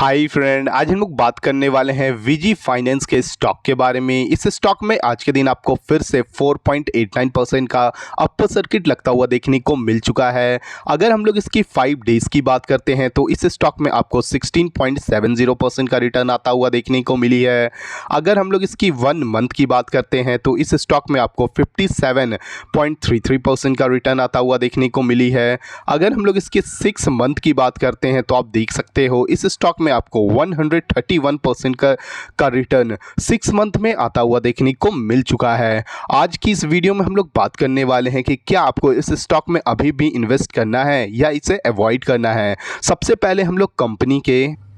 Hi friend, आज हम लोग बात करने वाले हैं वीजी फाइनेंस के स्टॉक के बारे में। इस स्टॉक में आज के दिन आपको फिर से 4.89% का अपर सर्किट लगता हुआ देखने को मिल चुका है। अगर हम लोग इसकी 5 डेज की बात करते हैं तो इस स्टॉक में आपको 16.70% का रिटर्न आता हुआ देखने को मिली है। अगर हम लोग इसकी 1 मंथ की बात करते हैं तो इस स्टॉक में आपको 57.33% का रिटर्न आता हुआ देखने को मिली है। अगर हम लोग इसके 6 मंथ की बात करते हैं तो आप देख सकते हो इस स्टॉक में आपको 131% का रिटर्न 6 मंथ में आता हुआ देखने को मिल चुका है। आज की इस वीडियो में हम लोग बात करने वाले हैं कि क्या आपको इस स्टॉक में अभी भी इन्वेस्ट करना है या इसे अवॉइड करना है। सबसे पहले हम लोग कंपनी के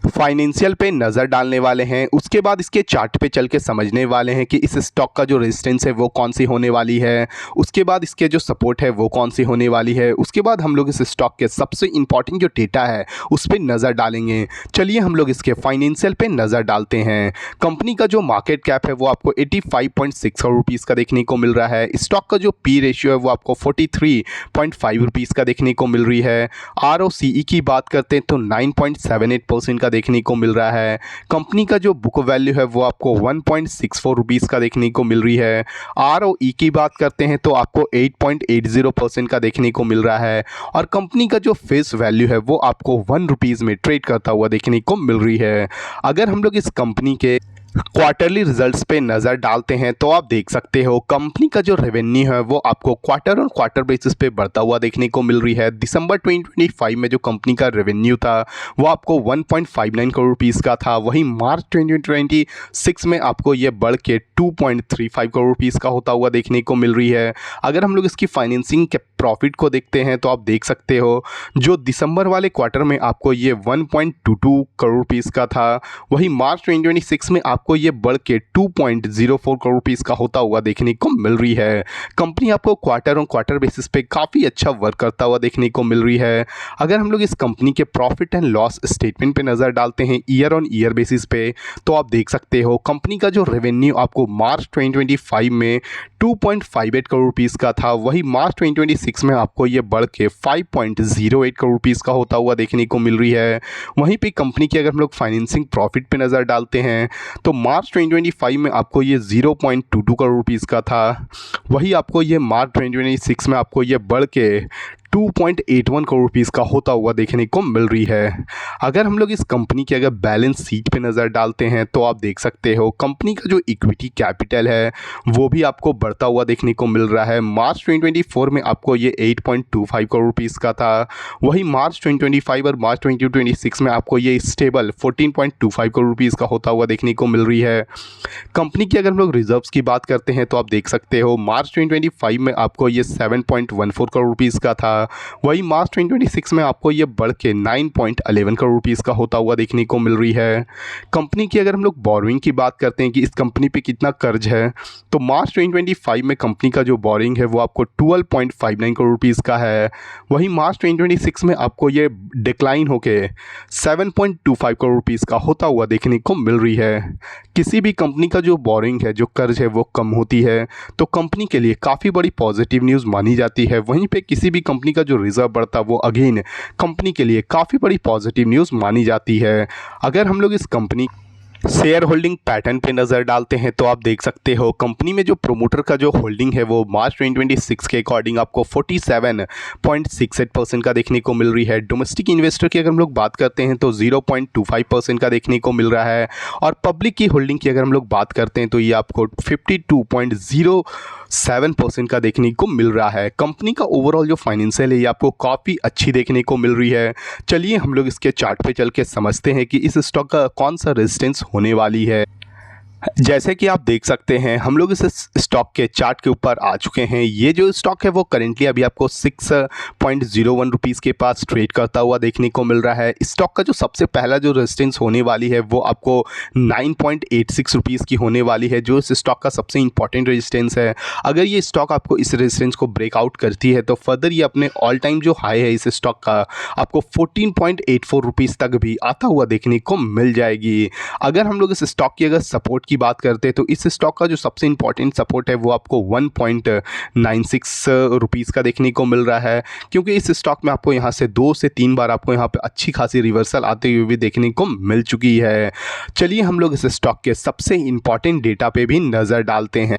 फाइनेंशियल पे नज़र डालने वाले हैं, उसके बाद इसके चार्ट पे चल के समझने वाले हैं कि इस स्टॉक का जो रेजिस्टेंस है वो कौन सी होने वाली है, उसके बाद इसके जो सपोर्ट है वो कौन सी होने वाली है। उसके बाद हम लोग इस स्टॉक के सबसे इंपॉर्टेंट जो डेटा है उस पर नज़र डालेंगे। चलिए हम लोग इसके फाइनेंशियल पे नज़र डालते हैं। कंपनी का जो मार्केट कैप है वो आपको 85.6 करोड़ रुपीज़ का देखने को मिल रहा है। स्टॉक का जो पी रेशियो है वो आपको 43.5 रुपीज़ का देखने को मिल रही है। ROCE की बात करते हैं तो 9.78% का देखने को मिल रहा है। कंपनी का जो बुक वैल्यू है वो आपको 1.64 रुपीज़ का देखने को मिल रही है। ROE की बात करते हैं तो आपको 8.80% का देखने को मिल रहा है और कंपनी का जो फेस वैल्यू है वो आपको 1 रुपीज़ में ट्रेड करता हुआ देखने को मिल रही है। अगर हम लोग इस कंपनी के क्वार्टरली रिजल्ट्स पे नज़र डालते हैं तो आप देख सकते हो कंपनी का जो रेवेन्यू है वो आपको क्वार्टर और क्वार्टर बेसिस पे बढ़ता हुआ देखने को मिल रही है। दिसंबर 2025 में जो कंपनी का रेवेन्यू था वो आपको 1.59 करोड़ रुपीज़ का था, वहीं मार्च 2026 में आपको ये बढ़ के 2.35 करोड़ रुपीज़ का होता हुआ देखने को मिल रही है। अगर हम लोग इसकी फाइनेंसिंग के प्रॉफिट को देखते हैं तो आप देख सकते हो जो दिसंबर वाले क्वार्टर में आपको ये 1.22 करोड़ रुपीज़ का था, वहीं मार्च 2026 में आपको ये बढ़ के 2.04 करोड़ रुपीज़ का होता हुआ देखने को मिल रही है। कंपनी आपको क्वार्टर ऑन क्वार्टर बेसिस पे काफ़ी अच्छा वर्क करता हुआ देखने को मिल रही है। अगर हम लोग इस कंपनी के प्रॉफिट एंड लॉस स्टेटमेंट पे नज़र डालते हैं ईयर ऑन ईयर बेसिस पे तो आप देख सकते हो कंपनी का जो रेवेन्यू आपको मार्च 2025 में 2.58 करोड़ रुपीज़ का था, वही मार्च 2026 में आपको ये बढ़ के 5.08 करोड़ रुपीज़ का होता हुआ देखने को मिल रही है। वहीं पे कंपनी की अगर हम लोग फाइनेंसिंग प्रॉफिट पे नज़र डालते हैं तो मार्च 2025 में आपको ये 0.22 करोड़ रुपीज़ का था, वही आपको ये मार्च 2026 में आपको ये बढ़ के 2.81 करोड़ रुपीज़ का होता हुआ देखने को मिल रही है। अगर हम लोग इस कंपनी के अगर बैलेंस शीट पे नज़र डालते हैं तो आप देख सकते हो कंपनी का जो इक्विटी कैपिटल है वो भी आपको बढ़ता हुआ देखने को मिल रहा है। मार्च 2024 में आपको ये 8.25 करोड़ रुपीज़ का था, वही मार्च 2025 और मार्च 2026 में आपको ये स्टेबल 14.25 करोड़ रुपीज़ का होता हुआ देखने को मिल रही है। कंपनी की अगर हम लोग रिजर्व्स की बात करते हैं तो आप देख सकते हो मार्च 2025 में आपको ये 7.14 करोड़ रुपीज़ का था, वही मार्च 2026 में आपको ये बढ़ के 9.11 करोड़ रुपीज़ का होता हुआ देखने को मिल रही है। कंपनी की अगर हम लोग बोरिंग की बात करते हैं कि इस कंपनी पे कितना कर्ज है तो मार्च 2025 में कंपनी का जो बोरिंग है वो आपको 12.59 करोड़ रुपीज़ का है, वही मार्च 2026 में आपको ये डिक्लाइन होके 7.25 करोड़ रुपीज़ का होता हुआ देखने को मिल रही है। किसी भी कंपनी का जो बोरिंग है, जो कर्ज है वो कम होती है तो कंपनी के लिए काफ़ी बड़ी पॉजिटिव न्यूज़ मानी जाती है। वहीं पे किसी भी कंपनी का जो रिजर्व बढ़ता वो अगेन कंपनी के लिए काफ़ी बड़ी पॉजिटिव न्यूज़ मानी जाती है। अगर हम लोग इस कंपनी शेयर होल्डिंग पैटर्न पे नज़र डालते हैं तो आप देख सकते हो कंपनी में जो प्रोमोटर का जो होल्डिंग है वो मार्च 2026 के अकॉर्डिंग आपको 47.68% का देखने को मिल रही है। डोमेस्टिक इन्वेस्टर की अगर हम लोग बात करते हैं तो 0.25% का देखने को मिल रहा है और पब्लिक की होल्डिंग की अगर हम लोग बात करते हैं तो ये आपको 52.07% का देखने को मिल रहा है। कंपनी का ओवरऑल जो फाइनेंशियल है ये आपको काफ़ी अच्छी देखने को मिल रही है। चलिए हम लोग इसके चार्ट पे चल के समझते हैं कि इस स्टॉक का कौन सा रेजिस्टेंस होने वाली है। जैसे कि आप देख सकते हैं हम लोग इस स्टॉक के चार्ट के ऊपर आ चुके हैं। ये जो स्टॉक है वो करेंटली अभी आपको 6.01 रुपीज़ के पास ट्रेड करता हुआ देखने को मिल रहा है। स्टॉक का जो सबसे पहला जो रेजिस्टेंस होने वाली है वो आपको 9.86 रुपीज़ की होने वाली है, जो इस स्टॉक का सबसे इंपॉर्टेंट रेजिस्टेंस है। अगर ये स्टॉक आपको इस रेजिस्टेंस को ब्रेकआउट करती है तो फर्दर ये अपने ऑल टाइम जो हाई है इस स्टॉक का आपको 14.84 रुपीज़ तक भी आता हुआ देखने को मिल जाएगी। अगर हम लोग इस स्टॉक की अगर सपोर्ट की बात करते हैं तो इस स्टॉक का जो सबसे इंपॉर्टेंट सपोर्ट है वो आपको 1.96 रुपीज़ का देखने को मिल रहा है, क्योंकि इस स्टॉक में आपको यहाँ से 2 से 3 बार आपको यहाँ पे अच्छी खासी रिवर्सल आते हुए भी देखने को मिल चुकी है। चलिए हम लोग इस स्टॉक के सबसे इंपॉर्टेंट डेटा पे भी नज़र डालते हैं।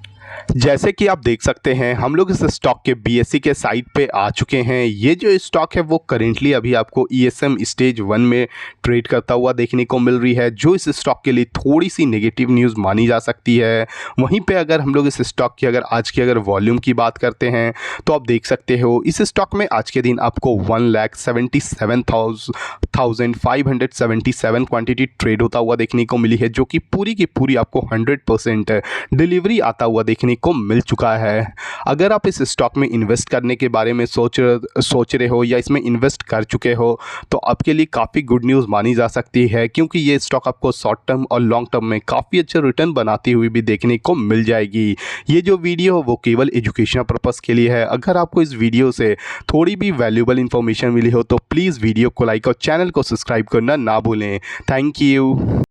जैसे कि आप देख सकते हैं हम लोग इस स्टॉक के BSE के साइट पे आ चुके हैं। ये जो स्टॉक है वो करेंटली अभी आपको ESM स्टेज 1 में ट्रेड करता हुआ देखने को मिल रही है, जो इस स्टॉक के लिए थोड़ी सी नेगेटिव न्यूज़ मानी जा सकती है। वहीं पे अगर हम लोग इस स्टॉक की आज की वॉल्यूम की बात करते हैं तो आप देख सकते हो इस स्टॉक में आज के दिन आपको 1,77,577 क्वांटिटी ट्रेड होता हुआ देखने को मिली है, जो कि पूरी की पूरी आपको 100% डिलीवरी आता हुआ देखने को मिल चुका है। अगर आप इस स्टॉक में इन्वेस्ट करने के बारे में सोच रहे हो या इसमें इन्वेस्ट कर चुके हो तो आपके लिए काफ़ी गुड न्यूज़ मानी जा सकती है, क्योंकि ये स्टॉक आपको शॉर्ट टर्म और लॉन्ग टर्म में काफ़ी अच्छे रिटर्न बनाती हुई भी देखने को मिल जाएगी। ये जो वीडियो वो केवल एजुकेशनल पर्पज़ के लिए है। अगर आपको इस वीडियो से थोड़ी भी वैल्यूएबल इंफॉर्मेशन मिली हो तो प्लीज़ वीडियो को लाइक और चैनल को सब्सक्राइब करना ना भूलें। Thank you.